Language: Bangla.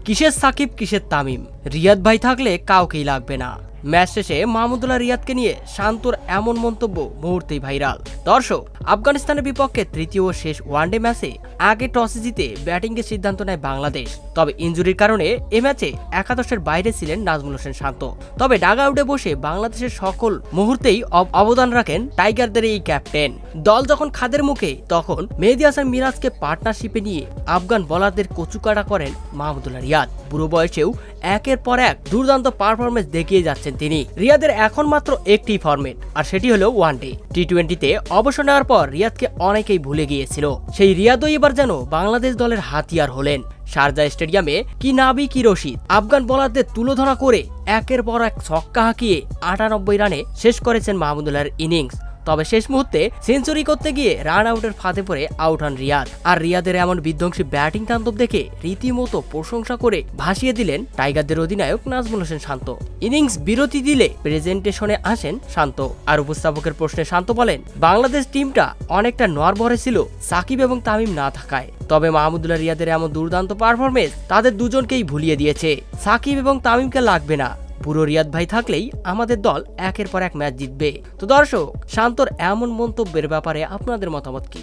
কিসের সাকিব কিসের তামিম, রিয়াদ ভাই থাকলে কাউকেই লাগবে না। ম্যাচ শেষে মাহমুদুল্লাহ রিয়াদকে নিয়ে শান্তর এমন মন্তব্য মুহূর্তেই ভাইরাল। দর্শক, আফগানিস্তানের বিপক্ষে তৃতীয় ও শেষ ওয়ানডে ম্যাচে আগে টসে জিতে ব্যাটিংয়ের সিদ্ধান্ত নেয় বাংলাদেশ। তবে ইনজুরির কারণে এ ম্যাচে একাদশের বাইরে ছিলেন নাজমুল হোসেন শান্ত। তবে ডাগআউটে বসে বাংলাদেশের সকল মুহূর্তেই অবদান রাখেন টাইগারদের এই ক্যাপ্টেন। দল যখন খাদের মুখে, তখন মেহেদী হাসান মিরাজকে পার্টনারশিপে নিয়ে আফগান বোলারদের কচুকাটা করেন মাহমুদুল্লাহ রিয়াদ। বুড়ো বয়সেও একের পর এক দুর্দান্ত পারফরমেন্স দেখিয়ে যাচ্ছেন তিনি। রিয়াদের এখন মাত্র একটি ফরম্যাট, আর সেটি হলো ওয়ানডে। টি-20-তে অবসর নেওয়ার পর রিয়াদকে অনেকেই ভুলে গিয়েছিল। সেই রিয়াদই এবার যেন বাংলাদেশ দলের হাতিয়ার হলেন। শারজা স্টেডিয়ামে কি নাবি কি রশিদ, আফগান বোলারদের তুলোধনা করে একের পর এক ছক্কা হাঁকিয়ে 98 রানে শেষ করেছেন মাহমুদুল্লাহর ইনিংস। তবে শেষ মুহূর্তে সেঞ্চুরি করতে গিয়ে রান আউটের ফাঁদে পড়ে আউট হন রিয়াদ। আর রিয়াদের এমন বিধ্বংসী ব্যাটিং তাণ্ডব দেখে রীতিমতো প্রশংসা করে ভাসিয়ে দিলেন টাইগারদের অধিনায়ক নাজমুল হোসেন শান্ত। ইনিংস বিরতি দিলে প্রেজেন্টেশনে আসেন শান্ত, আর উপস্থাপকের প্রশ্নে শান্ত বলেন, বাংলাদেশ টিমটা অনেকটা নড়বড়ে ছিল সাকিব এবং তামিম না থাকায়। তবে মাহমুদুল্লাহ রিয়াদের এমন দুর্দান্ত পারফরমেন্স তাদের দুজনকেই ভুলিয়ে দিয়েছে। সাকিব এবং তামিমকে লাগবে না, পুরো রিয়াদ ভাই থাকলেই আমাদের দল একের পর এক ম্যাচ জিতবে। তো দর্শক, শান্তর এমন মন্তব্যের ব্যাপারে আপনাদের মতামত কি?